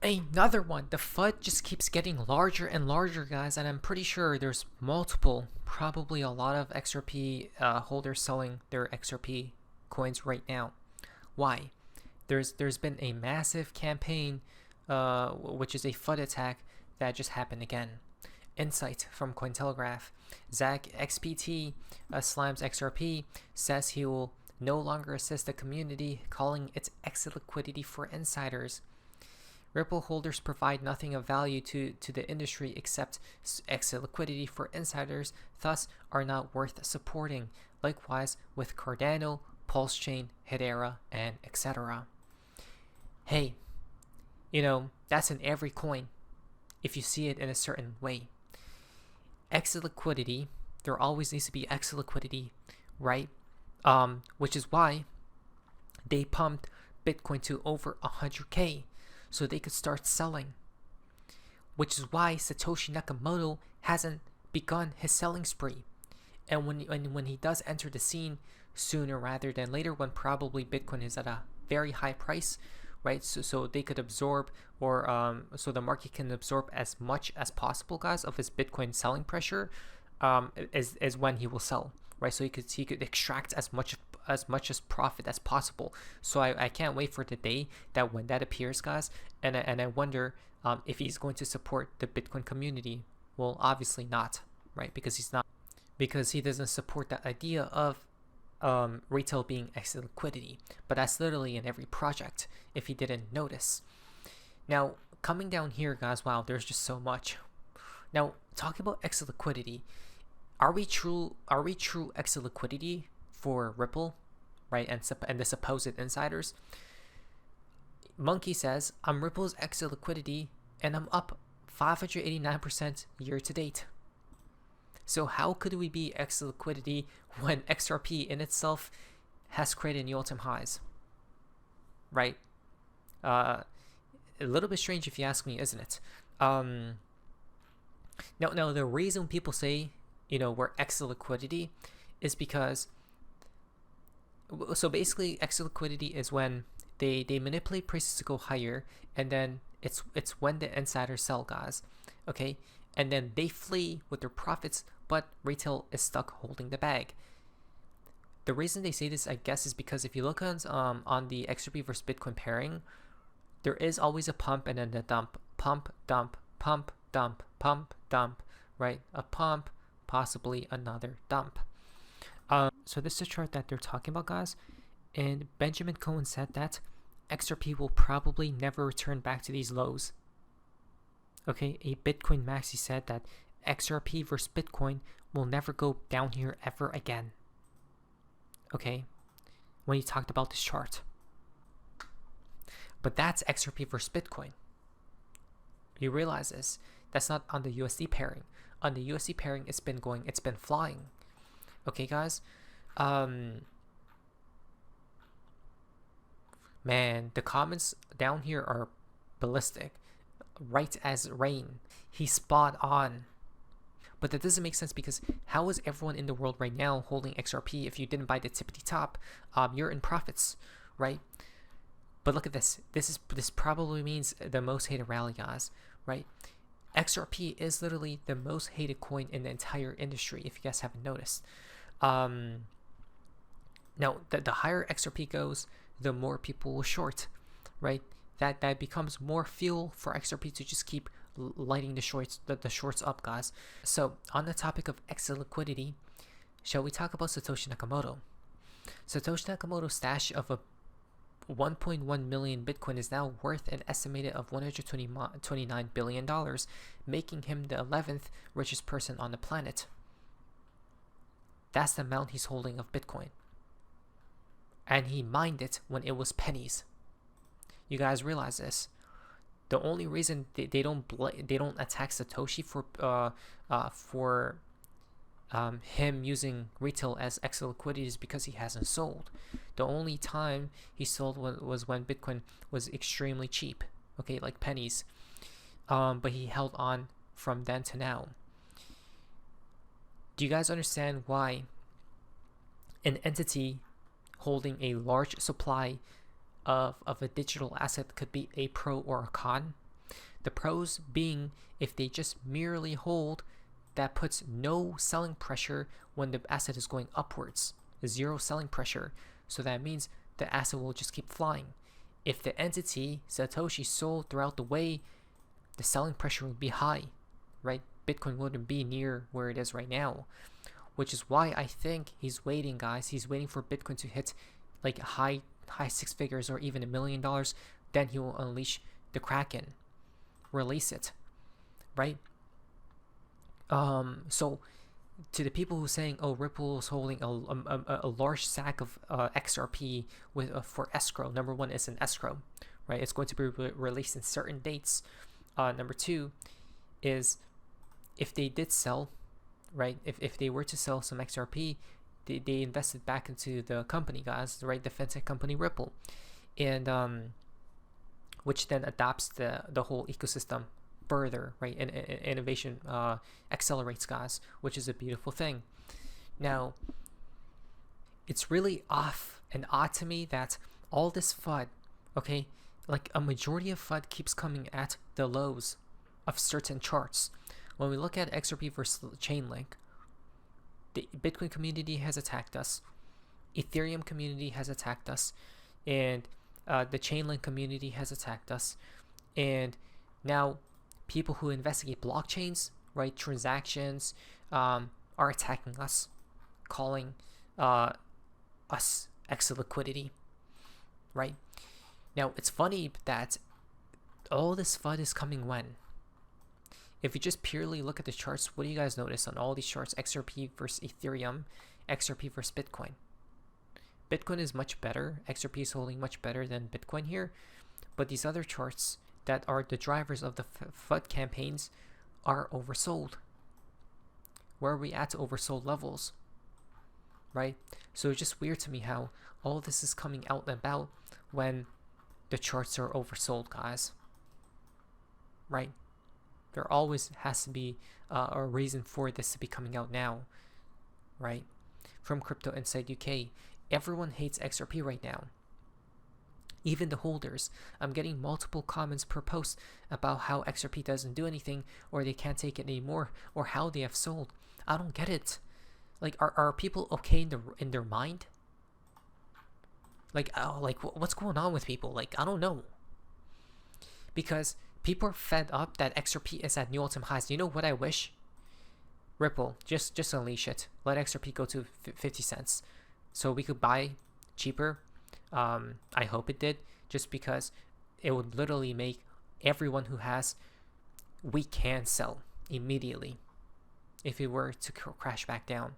Another one. The FUD just keeps getting larger and larger, guys, and I'm pretty sure there's multiple, probably a lot of XRP holders selling their XRP coins right now. Why? There's been a massive campaign, which is a FUD attack that just happened again. Insight from Cointelegraph. Zach XPT slimes XRP, says he will no longer assist the community, calling its exit liquidity for insiders. Ripple holders provide nothing of value to the industry except exit liquidity for insiders, thus are not worth supporting. Likewise with Cardano, Pulse Chain, Hedera, and etc. Hey, that's in every coin if you see it in a certain way. Exit liquidity, there always needs to be exit liquidity, right? Which is why they pumped Bitcoin to over 100K so they could start selling. Which is why Satoshi Nakamoto hasn't begun his selling spree. And when he does enter the scene sooner rather than later, when probably Bitcoin is at a very high price, right? So they could absorb, or so the market can absorb as much as possible, guys, of his Bitcoin selling pressure, is when he will sell, right? So he could extract as much as profit as possible. So I can't wait for the day that when that appears, guys, and I wonder if he's going to support the Bitcoin community. Well, obviously not, right? Because he doesn't support the idea of retail being exit liquidity, but that's literally in every project if you didn't notice. Now coming down here, guys, wow, there's just so much. Now talking about exit liquidity, are we true exit liquidity for Ripple, right? And the supposed insiders. Monkey says, I'm Ripple's exit liquidity and I'm up 589% year to date. So how could we be exit liquidity when XRP in itself has created new all-time highs? Right? A little bit strange if you ask me, isn't it? Now the reason people say, we're exit liquidity is because, so basically exit liquidity is when they manipulate prices to go higher, and then it's when the insiders sell, guys. Okay? And then they flee with their profits, but retail is stuck holding the bag. The reason they say this, I guess, is because if you look on the XRP versus Bitcoin pairing, there is always a pump and then a dump. Pump, dump, pump, dump, pump, dump, right? A pump, possibly another dump. So this is a chart that they're talking about, guys. And Benjamin Cohen said that XRP will probably never return back to these lows. Okay, a Bitcoin Maxi said that XRP versus Bitcoin will never go down here ever again. Okay, when he talked about this chart. But that's XRP versus Bitcoin. You realize this. That's not on the USD pairing. On the USD pairing, it's been flying. Okay, guys. Man, the comments down here are ballistic. Right as rain. He's spot on. But that doesn't make sense, because how is everyone in the world right now holding XRP? If you didn't buy the tippity top, you're in profits, right? But look at this. This probably means the most hated rally, guys, right? XRP is literally the most hated coin in the entire industry, if you guys haven't noticed. Now, the higher XRP goes, the more people will short, right? That becomes more fuel for XRP to just keep lighting the shorts up, guys. So on the topic of exit liquidity, shall we talk about Satoshi Nakamoto? Satoshi Nakamoto's stash of a 1.1 million Bitcoin is now worth an estimated of $129 billion, making him the 11th richest person on the planet. That's the amount he's holding of Bitcoin. And he mined it when it was pennies. You guys realize this? The only reason they don't attack Satoshi for him using retail as exit liquidity is because he hasn't sold. The only time he sold was when Bitcoin was extremely cheap, okay, like pennies. But he held on from then to now. Do you guys understand why an entity holding a large supply of a digital asset could be a pro or a con? The pros being, if they just merely hold, that puts no selling pressure when the asset is going upwards, zero selling pressure. So that means the asset will just keep flying. If the entity, Satoshi, sold throughout the way, the selling pressure would be high, right? Bitcoin wouldn't be near where it is right now, which is why I think he's waiting, guys. He's waiting for Bitcoin to hit like high six figures or even $1 million. Then he will unleash the Kraken, release it, right? So to the people who are saying, oh, Ripple is holding a large stack of XRP with for escrow. Number one, it's an escrow, right? It's going to be released in certain dates. Number two is if they did sell, right? If they were to sell some XRP, they invested back into the company, guys, right? The fintech company Ripple, and which then adopts the whole ecosystem further, right? And innovation accelerates, guys, which is a beautiful thing. Now, it's really off and odd to me that all this FUD, okay, like a majority of FUD keeps coming at the lows of certain charts. When we look at XRP versus Chainlink, the Bitcoin community has attacked us, Ethereum community has attacked us, and the Chainlink community has attacked us, and now people who investigate blockchains, right, transactions, are attacking us, calling us extra liquidity, right? Now, it's funny that all this FUD is coming when? If you just purely look at the charts, what do you guys notice on all these charts? XRP versus Ethereum, XRP versus Bitcoin. Bitcoin is much better. XRP is holding much better than Bitcoin here. But these other charts that are the drivers of the FUD campaigns are oversold. Where are we at oversold levels? Right? So it's just weird to me how all this is coming out and about when the charts are oversold, guys. Right? There always has to be a reason for this to be coming out now. Right? From Crypto Inside UK, everyone hates XRP right now. Even the holders. I'm getting multiple comments per post about how XRP doesn't do anything, or they can't take it anymore, or how they have sold. I don't get it. Like, are people okay in their mind? Like, what's going on with people? Like, I don't know. Because people are fed up that XRP is at new all-time highs. You know what I wish? Ripple, just unleash it. Let XRP go to 50 cents, so we could buy cheaper. I hope it did, just because it would literally make everyone who has, we can sell immediately if it were to crash back down.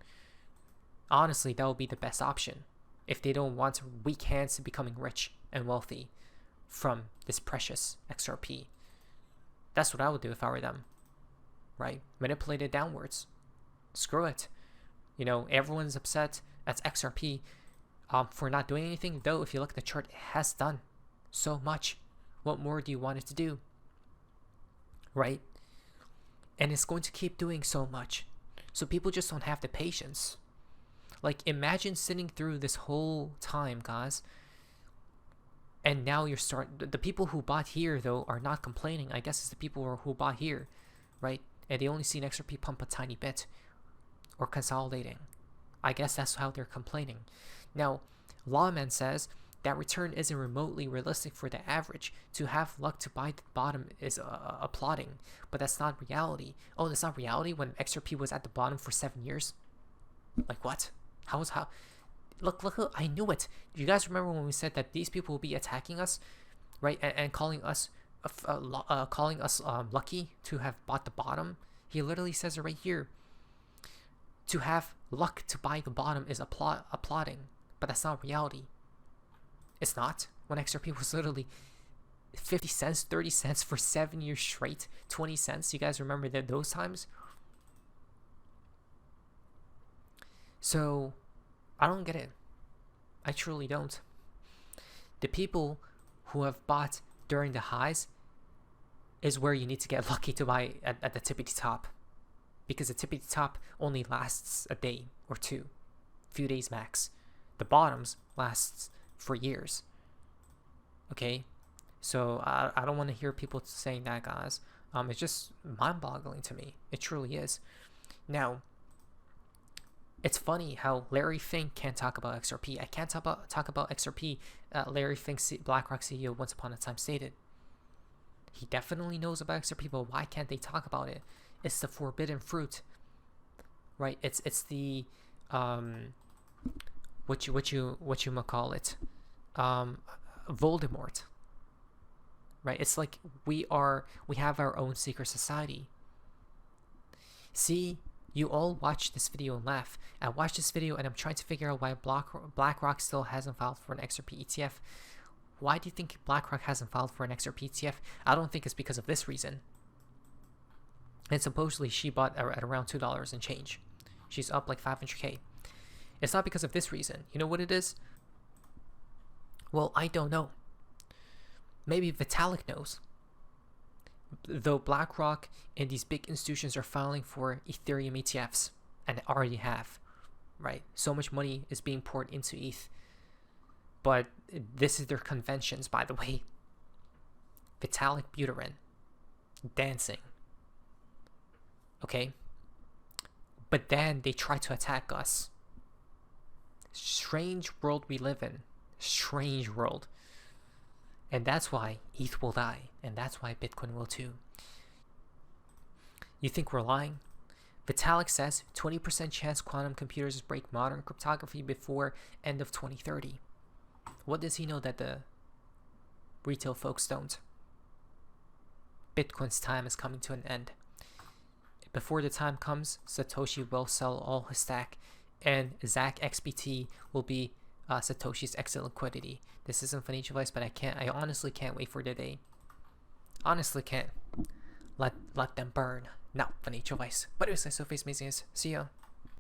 Honestly, that would be the best option if they don't want weak hands to becoming rich and wealthy from this precious XRP. That's what I would do if I were them, right? Manipulate it downwards. Screw it. You know, everyone's upset at XRP for not doing anything, though if you look at the chart, it has done so much. What more do you want it to do? Right? And it's going to keep doing so much. So people just don't have the patience. Like, imagine sitting through this whole time, guys, and now you're the people who bought here, though, are not complaining. I guess it's the people who bought here, right? And they only seen XRP pump a tiny bit or consolidating. I guess that's how they're complaining. Now, Lawman says that return isn't remotely realistic for the average. To have luck to buy the bottom is applauding, but that's not reality. Oh, that's not reality when XRP was at the bottom for 7 years? Like, what? How? Look, I knew it. Do you guys remember when we said that these people will be attacking us, right? And calling us lucky to have bought the bottom? He literally says it right here. To have luck to buy the bottom is applauding, but that's not reality. It's not. When XRP was literally 50 cents, 30 cents for 7 years straight, 20 cents. You guys remember those times? So, I don't get it. I truly don't. The people who have bought during the highs is where you need to get lucky to buy at the tippity top. Because the tippity top only lasts a day or two, few days max. The bottoms lasts for years. Okay? So I don't want to hear people saying that, guys. It's just mind-boggling to me. It truly is. Now, it's funny how Larry Fink can't talk about XRP. I can't talk about XRP. Larry Fink, BlackRock CEO, once upon a time stated. He definitely knows about XRP, but why can't they talk about it? It's the forbidden fruit, right? It's the what you call it, Voldemort, right? It's like we have our own secret society. See, you all watch this video and laugh. I watched this video and I'm trying to figure out why BlackRock still hasn't filed for an XRP ETF. Why do you think BlackRock hasn't filed for an XRP ETF? I don't think it's because of this reason. And supposedly she bought at around $2 and change. She's up like 500K. It's not because of this reason. You know what it is? Well, I don't know. Maybe Vitalik knows. Though BlackRock and these big institutions are filing for Ethereum ETFs and already have, right? So much money is being poured into ETH. But this is their conventions, by the way. Vitalik Buterin dancing. Okay? But then they try to attack us. Strange world we live in. Strange world. And that's why ETH will die. And that's why Bitcoin will too. You think we're lying? Vitalik says 20% chance quantum computers break modern cryptography before end of 2030. What does he know that the retail folks don't? Bitcoin's time is coming to an end. Before the time comes, Satoshi will sell all his stack, and ZAC XBT will be Satoshi's exit liquidity. This isn't financial advice, but I honestly can't wait for the day. Honestly can't. Let them burn. Not financial advice. But it was nice, so face amazing. See ya.